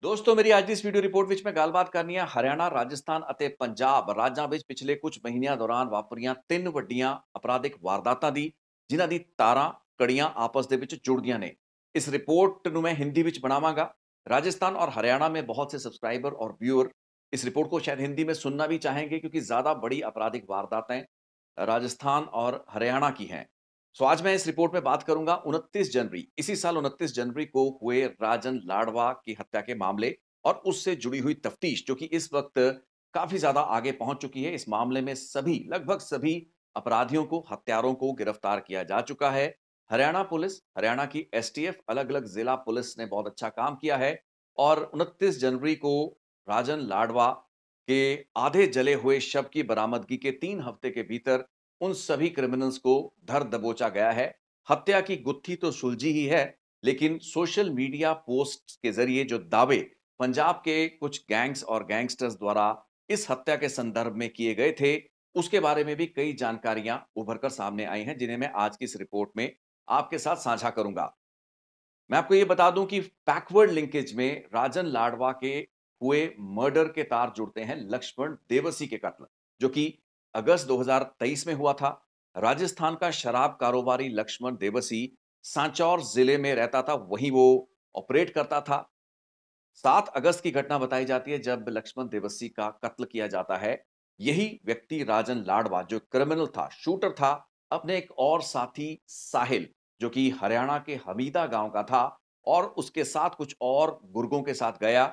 ਦੋਸਤੋ ਮੇਰੀ ਅੱਜ ਦੀ ਇਸ ਵੀਡੀਓ ਰਿਪੋਰਟ ਵਿੱਚ ਮੈਂ ਗੱਲਬਾਤ ਕਰਨੀ ਹੈ ਹਰਿਆਣਾ, ਰਾਜਸਥਾਨ ਅਤੇ ਪੰਜਾਬ ਰਾਜਾਂ ਵਿੱਚ ਪਿਛਲੇ ਕੁਝ ਮਹੀਨਿਆਂ ਦੌਰਾਨ ਵਾਪਰੀਆਂ ਤਿੰਨ ਵੱਡੀਆਂ ਅਪਰਾਧਿਕ ਵਾਰਦਾਤਾਂ ਦੀ, ਜਿਨ੍ਹਾਂ ਦੀ ਤਾਰਾਂ ਕੜੀਆਂ ਆਪਸ ਦੇ ਵਿੱਚ ਜੁੜਦੀਆਂ ਨੇ। इस रिपोर्ट ਨੂੰ मैं हिंदी ਵਿੱਚ बनावांगा। राजस्थान और हरियाणा में बहुत से सब्सक्राइबर और व्यूअर इस रिपोर्ट को शायद हिंदी में सुनना भी चाहेंगे क्योंकि ज्यादा बड़ी आपराधिक वारदातें राजस्थान और हरियाणा की हैं। सो आज मैं इस रिपोर्ट में बात करूंगा 29 जनवरी, इसी साल 29 जनवरी को हुए राजन लाडवा की हत्या के मामले और उससे जुड़ी हुई तफ्तीश, जो कि इस वक्त काफी ज्यादा आगे पहुंच चुकी है। इस मामले में सभी, लगभग सभी अपराधियों को, हत्यारों को गिरफ्तार किया जा चुका है। हरियाणा पुलिस, हरियाणा की एसटीएफ, अलग अलग जिला पुलिस ने बहुत अच्छा काम किया है और 29 जनवरी को राजन लाडवा के आधे जले हुए शव की बरामदगी के 3 हफ्ते के भीतर उन सभी क्रिमिनल्स को धर दबोचा गया है। हत्या की गुत्थी तो सुलझी ही है, लेकिन सोशल मीडिया पोस्ट के जरिए जो दावे पंजाब के कुछ गैंग्स और गैंगस्टर्स द्वारा इस हत्या के संदर्भ में किए गए थे, उसके बारे में भी कई जानकारियां उभर कर सामने आई हैं, जिन्हें मैं आज की इस रिपोर्ट में आपके साथ साझा करूंगा। मैं आपको ये बता दूं कि बैकवर्ड लिंकेज में राजन लाडवा के हुए मर्डर के तार जुड़ते हैं लक्ष्मण देवसी के कत्ल, जो कि अगस्त 2023 में हुआ था। राजस्थान का शराब कारोबारी लक्ष्मण देवसी सांचौर जिले में रहता था, वहीं वो ऑपरेट करता था। 7 अगस्त की घटना बताई जाती है जब लक्ष्मण देवसी का कत्ल किया जाता है। यही व्यक्ति राजन लाडवा, जो क्रिमिनल था, शूटर था, अपने एक और साथी साहिल, जो कि हरियाणा के हमीदा गांव का था, और उसके साथ कुछ और गुर्गों के साथ गया।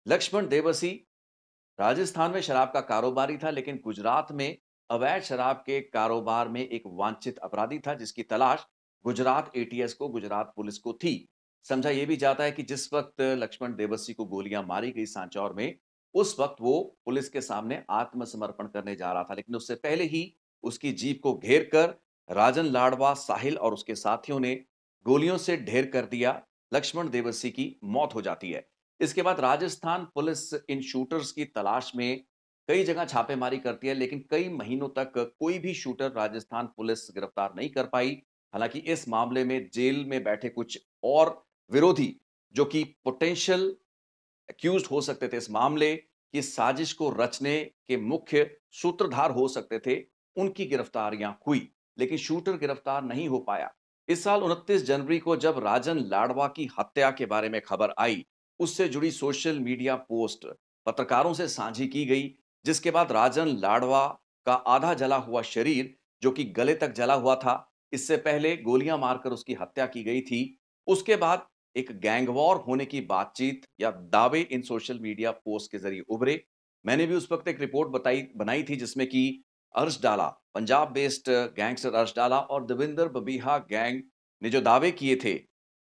लक्ष्मण देवसी राजस्थान में शराब का कारोबारी था, लेकिन गुजरात में अवैध शराब के कारोबार में एक वांछित अपराधी था, जिसकी तलाश गुजरात एटीएस को, गुजरात पुलिस को थी। समझा यह भी जाता है कि जिस वक्त लक्ष्मण देवसी को गोलियां मारी गई सांचौर में, उस वक्त वो पुलिस के सामने आत्मसमर्पण करने जा रहा था, लेकिन उससे पहले ही उसकी जीप को घेर कर राजन लाडवा, साहिल और उसके साथियों ने गोलियों से ढेर कर दिया। लक्ष्मण देवसी की मौत हो जाती है। इसके बाद राजस्थान पुलिस इन शूटर्स की तलाश में कई जगह छापेमारी करती है, लेकिन कई महीनों तक कोई भी शूटर राजस्थान पुलिस गिरफ्तार नहीं कर पाई। हालांकि इस मामले में जेल में बैठे कुछ और विरोधी, जो कि पोटेंशियल एक्यूज्ड हो सकते थे, इस मामले की साजिश को रचने के मुख्य सूत्रधार हो सकते थे, उनकी गिरफ्तारियां हुई, लेकिन शूटर गिरफ्तार नहीं हो पाया। इस साल 29 जनवरी को जब राजन लाडवा की हत्या के बारे में खबर आई, उससे जुड़ी सोशल मीडिया पोस्ट पत्रकारों से साझी की गई, जिसके बाद राजन लाडवा का आधा जला हुआ शरीर, जो कि गले तक जला हुआ था, इससे पहले गोलियां मारकर उसकी हत्या की गई थी। उसके बाद एक गैंग वॉर होने की बातचीत या दावे इन सोशल मीडिया पोस्ट के जरिए उभरे। मैंने भी उस वक्त एक रिपोर्ट बनाई थी, जिसमें कि अर्श डाला, पंजाब बेस्ड गैंगस्टर अर्श डाला और देविंदर बबीहा गैंग ने जो दावे किए थे,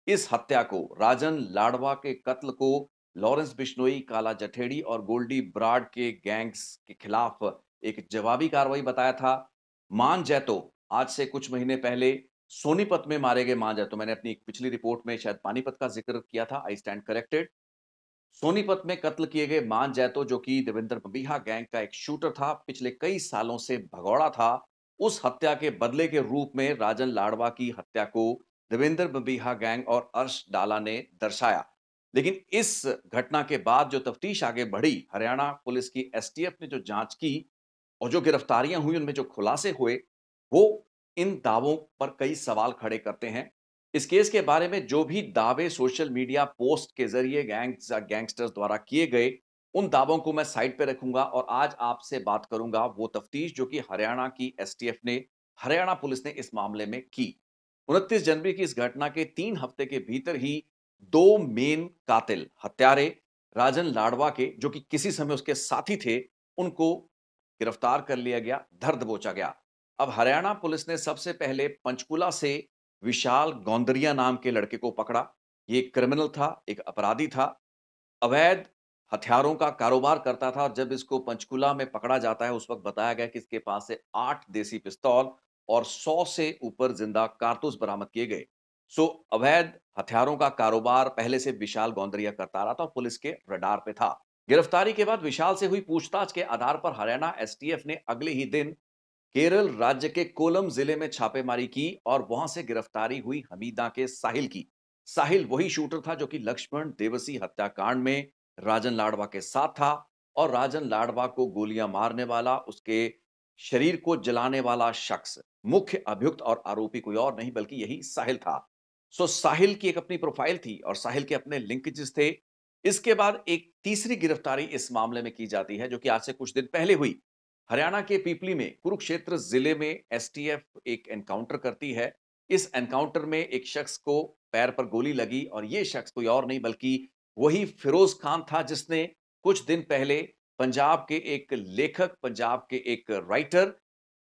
इस हत्या को, राजन लाडवा के कत्ल को लॉरेंस बिश्नोई, काला जठेड़ी और गोल्डी ब्राड के गैंग्स के खिलाफ एक जवाबी कार्रवाई बताया था। मान जैतो, आज से कुछ महीने पहले सोनीपत में मारे गए मान जैतो, मैंने अपनी एक पिछली रिपोर्ट में शायद पानीपत का जिक्र किया था, आई स्टैंड करेक्टेड। सोनीपत में कत्ल किए गए मान जैतो, जो कि देवेंद्र बबीहा गैंग का एक शूटर था, पिछले कई सालों से भगौड़ा था, उस हत्या के बदले के रूप में राजन लाडवा की हत्या को देवेंद्र बबीहा गैंग और अर्श डाला ने दर्शाया। लेकिन इस घटना के बाद जो तफ्तीश आगे बढ़ी, हरियाणा पुलिस की एसटीएफ ने जो जांच की और जो गिरफ्तारियां हुई, उनमें जो खुलासे हुए, वो इन दावों पर कई सवाल खड़े करते हैं। इस केस के बारे में जो भी दावे सोशल मीडिया पोस्ट के जरिए गैंगस्टर्स द्वारा किए गए, उन दावों को मैं साइड पे रखूंगा और आज आपसे बात करूंगा वो तफ्तीश जो कि हरियाणा की एसटीएफ ने, हरियाणा पुलिस ने इस मामले में की। 29 जनवरी की इस घटना के 3 हफ्ते के भीतर ही दो मेन कातिल, हत्यारे, राजन लाडवा के, जो कि किसी समय उसके साथी थे, उनको गिरफ्तार कर लिया गया, धर दबोचा गया। अब हरियाणा पुलिस ने सबसे पहले पंचकुला से विशाल गौंदरिया नाम के लड़के को पकड़ा। ये एक क्रिमिनल था, एक अपराधी था, अवैध हथियारों का कारोबार करता था और जब इसको पंचकुला में पकड़ा जाता है, उस वक्त बताया गया कि इसके पास से 8 देसी पिस्तौल और 100 से ऊपर जिंदा कारतूस बरामद किए गए। सो अवैध हथियारों का कारोबार पहले से विशाल गौंदरिया करता रहा था और पुलिस के रडार पे था। गिरफ्तारी के बाद विशाल से हुई पूछताछ के आधार पर हरियाणा एसटीएफ ने अगले ही दिन केरल राज्य के कोलम जिले में छापेमारी की और वहां से गिरफ्तारी हुई हमीदा के साहिल की। साहिल वही शूटर था जो कि लक्ष्मण देवसी हत्याकांड में राजन लाडवा के साथ था और राजन लाडवा को गोलियां मारने वाला, उसके शरीर को जलाने वाला शख्स, मुख्य अभियुक्त और आरोपी कोई और नहीं बल्कि यही साहिल था। साहिल की एक अपनी प्रोफाइल थी और साहिल के अपने लिंकेजेस थे। इसके बाद एक तीसरी गिरफ्तारी इस मामले में की जाती है, जो कि आज से कुछ दिन पहले हुई। हरियाणा के पीपली में, कुरुक्षेत्र जिले में एसटीएफ एक एनकाउंटर करती है। इस एनकाउंटर में एक शख्स को पैर पर गोली लगी और ये शख्स कोई और नहीं बल्कि वही फिरोज खान था, जिसने कुछ दिन पहले पंजाब के एक लेखक, पंजाब के एक राइटर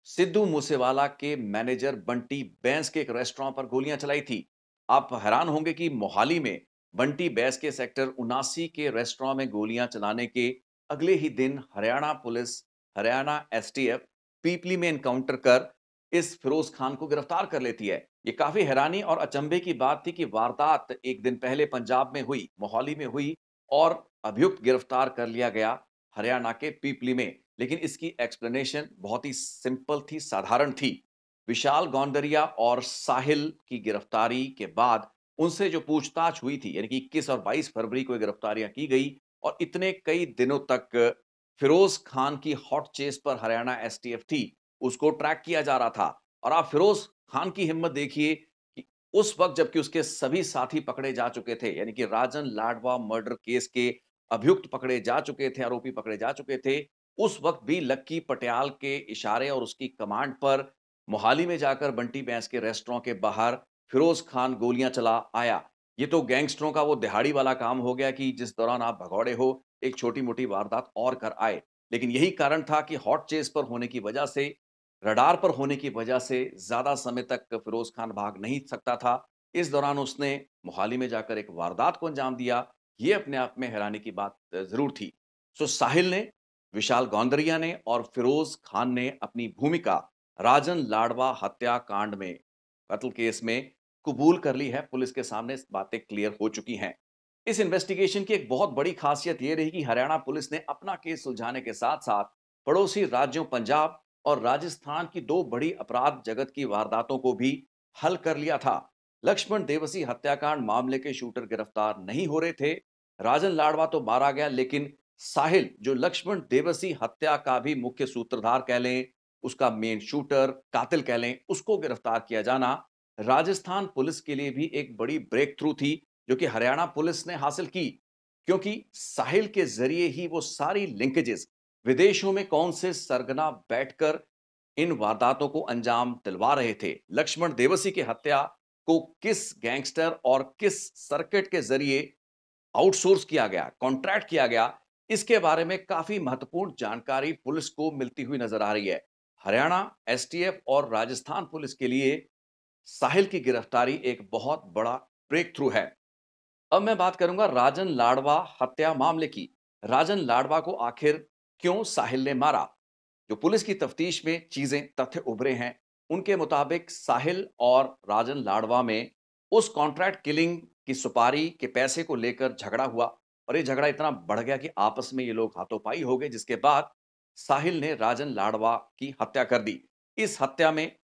सिद्धू मूसेवाला के मैनेजर बंटी बैंस के एक रेस्टोरेंट पर गोलियां चलाई थी। आप हैरान होंगे कि मोहाली में बंटी बैंस के सेक्टर 79 के रेस्टोरेंट में गोलियां चलाने के अगले ही दिन हरियाणा पुलिस, हरियाणा एसटीएफ पीपली में एनकाउंटर कर इस फिरोज खान को गिरफ्तार कर लेती है। ये काफी हैरानी और अचंभे की बात थी कि वारदात एक दिन पहले पंजाब में हुई, मोहाली में हुई और अभियुक्त गिरफ्तार कर लिया गया हरियाणा के पीपली में। लेकिन इसकी एक्सप्लेनेशन बहुत ही सिंपल थी, साधारण थी। विशाल गौंडरिया और साहिल की गिरफ्तारी के बाद उनसे जो पूछताछ हुई थी, यानी कि 21 और 22 फरवरी को ये गिरफ्तारियां की गई और इतने कई दिनों तक फिरोज खान की हॉट चेस पर हरियाणा एसटीएफ थी, उसको ट्रैक किया जा रहा था। और आप फिरोज खान की हिम्मत देखिए कि उस वक्त जबकि उसके सभी साथी पकड़े जा चुके थे, यानी कि राजन लाडवा मर्डर केस के अभियुक्त पकड़े जा चुके थे, आरोपी पकड़े जा चुके थे, उस वक्त भी लक्की पटियाल के इशारे और उसकी कमांड पर मोहाली में जाकर बंटी बैंस के रेस्टोरेंट के बाहर फिरोज खान गोलियां चला आया। ये तो गैंगस्टरों का वो दिहाड़ी वाला काम हो गया कि जिस दौरान आप भगौड़े हो, एक छोटी-मोटी वारदात और कर आए। लेकिन यही कारण था कि हॉट चेस पर होने की वजह से, रडार पर होने की वजह से ज्यादा समय तक फिरोज खान भाग नहीं सकता था। इस दौरान उसने मोहाली में जाकर एक वारदात को अंजाम दिया। ये अपने आप में हैरानी की बात जरूर थी। साहिल ने, विशाल गौंदरिया ने और फिरोज खान ने अपनी भूमिका राजन लाडवा हत्याकांड में, कत्ल केस में कबूल कर ली है। पुलिस के सामने बातें क्लियर हो चुकी हैं। इस इन्वेस्टिगेशन की एक बहुत बड़ी खासियत यह रही कि हरियाणा पुलिस ने अपना केस सुलझाने के साथ साथ पड़ोसी राज्यों पंजाब और राजस्थान की दो बड़ी अपराध जगत की वारदातों को भी हल कर लिया था। लक्ष्मण देवसी हत्याकांड मामले के शूटर गिरफ्तार नहीं हो रहे थे। राजन लाडवा तो मारा गया, लेकिन साहिल, जो लक्ष्मण देवसी हत्या का भी मुख्य सूत्रधार कह लें, उसका मेन शूटर, कातिल कह लें, उसको गिरफ्तार किया जाना राजस्थान पुलिस के लिए भी एक बड़ी ब्रेक थ्रू थी, जो कि हरियाणा पुलिस ने हासिल की। क्योंकि साहिल के जरिए ही वो सारी लिंकेजेस, विदेशों में कौन से सरगना बैठकर इन वारदातों को अंजाम दिलवा रहे थे, लक्ष्मण देवसी की हत्या को किस गैंगस्टर और किस सर्किट के जरिए आउटसोर्स किया गया, कॉन्ट्रैक्ट किया गया, इसके बारे में काफी महत्वपूर्ण जानकारी पुलिस को मिलती हुई नजर आ रही है। हरियाणा एसटीएफ और राजस्थान पुलिस के लिए साहिल की गिरफ्तारी एक बहुत बड़ा ब्रेक थ्रू है। अब मैं बात करूंगा राजन लाडवा हत्या मामले की। राजन लाडवा को आखिर क्यों साहिल ने मारा? जो पुलिस की तफ्तीश में चीजें, तथ्य उभरे हैं, उनके मुताबिक साहिल और राजन लाडवा में उस कॉन्ट्रैक्ट किलिंग की सुपारी के पैसे को लेकर झगड़ा हुआ और ये झगड़ा इतना बढ़ गया कि आपस में ये लोग हाथोपाई हो गए, जिसके बाद साहिल ने राजन लाडवा की हत्या कर दी। इस हत्या में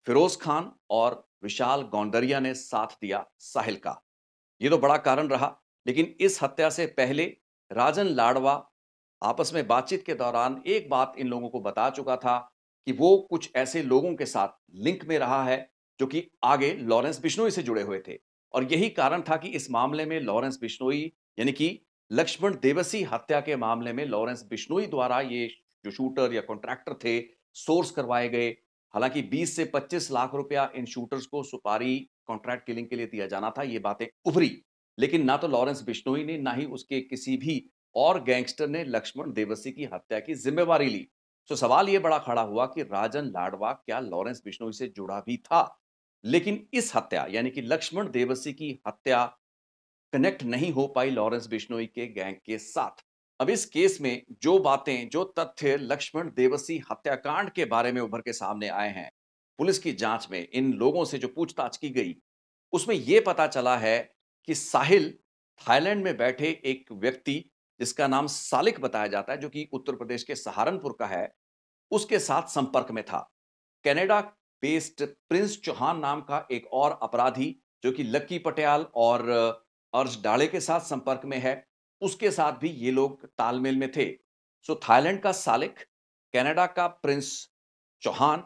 फिरोज खान और विशाल गौंडरिया ने साथ दिया साहिल का। ये तो बड़ा कारण रहा। लेकिन इस हत्या से पहले राजन लाडवा आपस में बातचीत के दौरान एक बात इन लोगों को बता चुका था कि वो कुछ ऐसे लोगों के साथ लिंक में रहा है जो कि आगे लॉरेंस बिश्नोई से जुड़े हुए थे। और यही कारण था कि इस मामले में लॉरेंस बिश्नोई, यानी कि लक्ष्मण देवसी हत्या के मामले में लॉरेंस बिश्नोई द्वारा ये जो शूटर या कॉन्ट्रैक्टर थे, सोर्स करवाए गए। हालांकि 20 से 25 लाख रुपया इन शूटर्स को सुपारी कॉन्ट्रैक्ट किलिंग के लिए दिया जाना था, ये बातें उभरी। लेकिन ना तो लॉरेंस बिश्नोई ने, ना ही उसके किसी भी और गैंगस्टर ने लक्ष्मण देवसी की हत्या की जिम्मेवारी ली। सवाल यह बड़ा खड़ा हुआ कि राजन लाडवा क्या लॉरेंस बिश्नोई से जुड़ा भी था? लेकिन इस हत्या, यानी कि लक्ष्मण देवसी की हत्या, कनेक्ट नहीं हो पाई लॉरेंस बिश्नोई के गैंग के साथ। अब इस केस में जो बातें, जो तथ्य लक्ष्मण देवसी हत्याकांड के बारे में उभर के सामने आए हैं, पुलिस की जांच में इन लोगों से जो पूछताछ की गई, उसमें यह पता चला है कि साहिल थाईलैंड में बैठे एक व्यक्ति जिसका नाम सालिक बताया जाता है, जो कि उत्तर प्रदेश के सहारनपुर का है, उसके साथ संपर्क में था। कनाडा बेस्ड प्रिंस चौहान नाम का एक और अपराधी, जो कि लक्की पटियाल और अर्श डाले के साथ संपर्क में है, उसके साथ भी ये लोग तालमेल में थे। सो थाईलैंड का सालिक, कनाडा का प्रिंस चौहान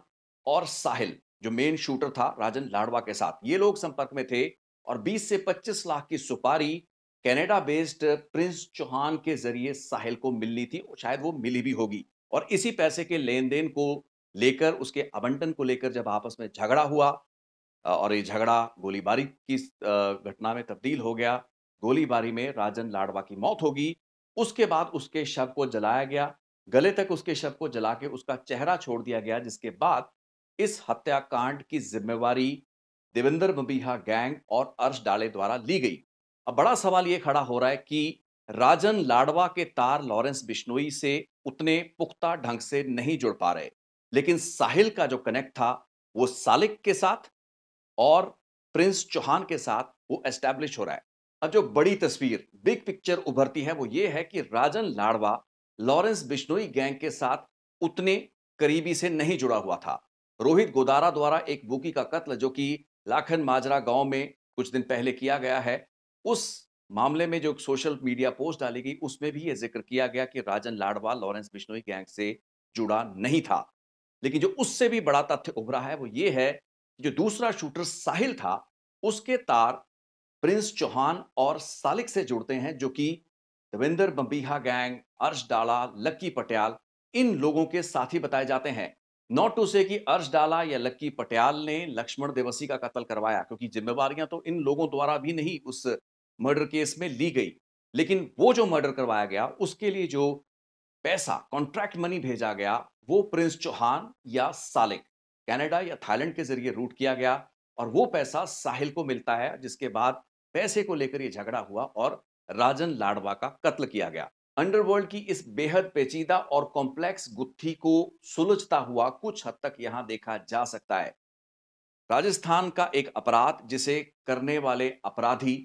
और साहिल जो मेन शूटर था राजन लाडवा के साथ, ये लोग संपर्क में थे और 20 से 25 लाख की सुपारी कनाडा बेस्ड प्रिंस चौहान के जरिए साहिल को मिलनी थी और शायद वो मिली भी होगी। और इसी पैसे के लेन-देन को लेकर, उसके आवंटन को लेकर जब आपस में झगड़ा हुआ और ये झगड़ा गोलीबारी की घटना में तब्दील हो गया। गोलीबारी में राजन लाडवा की मौत होगी। उसके बाद उसके शव को जलाया गया। गले तक उसके शव को जला के उसका चेहरा छोड़ दिया गया, जिसके बाद इस हत्याकांड की ज़िम्मेवारी देवेंद्र बंबिहा गैंग और अर्श डाले द्वारा ली गई। अब बड़ा सवाल ये खड़ा हो रहा है कि राजन लाडवा के तार लॉरेंस बिश्नोई से उतने पुख्ता ढंग से नहीं जुड़ पा रहे। लेकिन साहिल का जो कनेक्ट था, वो सालिक के साथ और प्रिंस चौहान के साथ वो एस्टैब्लिश हो रहा है। अब जो बड़ी तस्वीर, बिग पिक्चर उभरती है, वो ये है कि राजन लाडवा लॉरेंस बिश्नोई गैंग के साथ उतने करीबी से नहीं जुड़ा हुआ था। रोहित गोदारा द्वारा एक बुकी का कत्ल जो कि लाखन माजरा गांव में कुछ दिन पहले किया गया है, उस मामले में जो सोशल मीडिया पोस्ट डाली गई, उसमें भी यह जिक्र किया गया कि राजन लाडवा लॉरेंस बिश्नोई गैंग से जुड़ा नहीं था। लेकिन जो उससे भी बड़ा तथ्य उभरा है, वो ये है जो दूसरा शूटर साहिल था, उसके तार प्रिंस चौहान और सालिक से जुड़ते हैं, जो कि देवेंद्र बंबिहा गैंग, अर्श डाला, लक्की पटियाल, इन लोगों के साथी बताए जाते हैं। नॉट टू से कि अर्श डाला या लक्की पटियाल ने लक्ष्मण देवसी का कत्ल करवाया, क्योंकि जिम्मेवारियां तो इन लोगों द्वारा भी नहीं उस मर्डर केस में ली गई। लेकिन वो जो मर्डर करवाया गया, उसके लिए जो पैसा कॉन्ट्रैक्ट मनी भेजा गया, वो प्रिंस चौहान या सालिक, कनाडा या थाईलैंड के जरिए रूट किया गया और वो पैसा साहिल को मिलता है, जिसके बाद पैसे को लेकर ये झगड़ा हुआ और राजन लाडवा का कत्ल किया गया। अंडरवर्ल्ड की इस बेहद पेचीदा और कॉम्प्लेक्स गुत्थी को सुलझता हुआ कुछ हद तक यहां देखा जा सकता है। राजस्थान का एक अपराध जिसे करने वाले अपराधी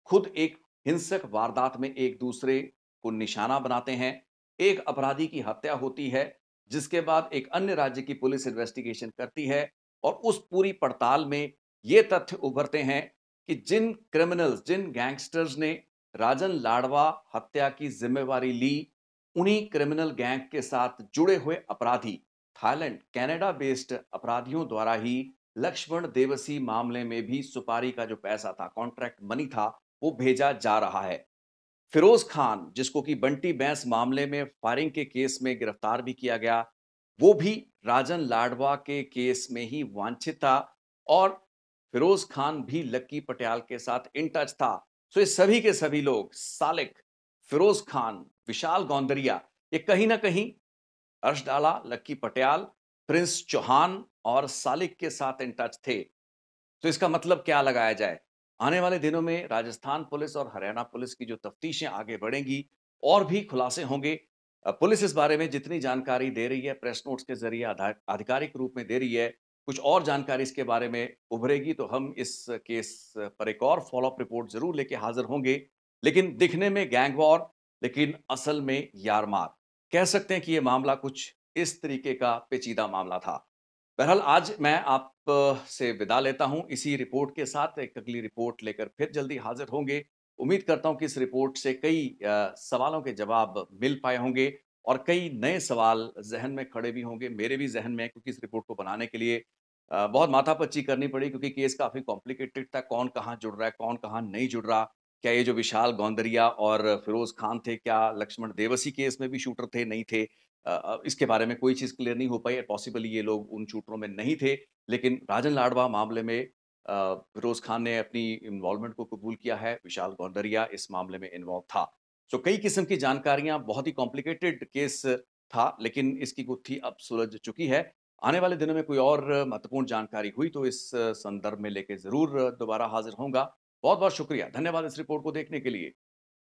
खुद एक हिंसक वारदात में एक दूसरे को निशाना बनाते हैं। एक अपराधी की हत्या होती है, जिसके बाद एक अन्य राज्य की पुलिस इन्वेस्टिगेशन करती है और उस पूरी पड़ताल में ये तथ्य उभरते हैं कि जिन क्रिमिनल्स, जिन गैंगस्टर्स ने राजन लाडवा हत्या की जिम्मेवारी ली, उन्हीं क्रिमिनल गैंग के साथ जुड़े हुए अपराधी थाईलैंड, कनाडा बेस्ड अपराधियों द्वारा ही लक्ष्मण देवसी मामले में भी सुपारी का जो पैसा था, कॉन्ट्रैक्ट मनी था, वो भेजा जा रहा है। फिरोज खान, जिसको कि बंटी बैंस मामले में फायरिंग के केस में गिरफ्तार भी किया गया, वो भी राजन लाडवा के केस में ही वांछित था और फिरोज खान भी लक्की पटियाल के साथ इन टच था। सो ये सभी के सभी लोग, सालिक, फिरोज खान, विशाल गौंदरिया, ये कहीं ना कहीं अर्श डाला, लक्की पटियाल, प्रिंस चौहान और सालिक के साथ इन टच थे। तो इसका मतलब क्या लगाया जाए? आने वाले दिनों में राजस्थान पुलिस और हरियाणा पुलिस की जो तफ्तीशें आगे बढ़ेंगी, और भी खुलासे होंगे। पुलिस इस बारे में जितनी जानकारी दे रही है, प्रेस नोट्स के ज़रिए आधिकारिक रूप में दे रही है। कुछ और जानकारी इसके बारे में उभरेगी तो हम इस केस पर एक और फ़ॉलो-अप रिपोर्ट ज़रूर लेके हाज़िर होंगे। लेकिन दिखने में गैंग वॉर, लेकिन असल में यार-मार। कह सकते हैं कि ये मामला कुछ इस तरीके का पेचीदा मामला था। बहरहाल आज मैं आप से विदा लेता हूँ इसी रिपोर्ट के साथ। एक अगली रिपोर्ट लेकर फिर जल्दी हाज़िर होंगे। उम्मीद करता हूँ कि इस रिपोर्ट से कई सवालों के जवाब मिल पाए होंगे और कई नए सवाल ज़हन में खड़े भी होंगे, मेरे भी ज़हन में, क्योंकि इस रिपोर्ट को बनाने के लिए बहुत माथापच्ची करनी पड़ी, क्योंकि केस काफ़ी कॉम्प्लिकेटेड था। कौन कहाँ जुड़ रहा है, कौन कहाँ नहीं जुड़ रहा? क्या ये जो विशाल गौंदरिया और फिरोज़ खान थे, क्या लक्ष्मण देवसी केस में भी शूटर थे, नहीं थे? इसके बारे में कोई चीज़ क्लियर नहीं हो पाई। पॉसिबली ये लोग उन शूटरों में नहीं थे, लेकिन राजन लाडवा मामले में फिरोज़ खान ने अपनी इन्वॉल्वमेंट को कबूल किया है, विशाल गौंडरिया इस मामले में इन्वॉल्व था। सो कई किस्म की जानकारियाँ, बहुत ही कॉम्प्लिकेटेड केस था, लेकिन इसकी गुत्थी अब सुलझ चुकी है। आने वाले दिनों में कोई और महत्वपूर्ण जानकारी हुई तो इस संदर्भ में लेके ज़रूर दोबारा हाज़िर होऊँगा। बहुत-बहुत शुक्रिया। धन्यवाद इस रिपोर्ट को देखने के लिए।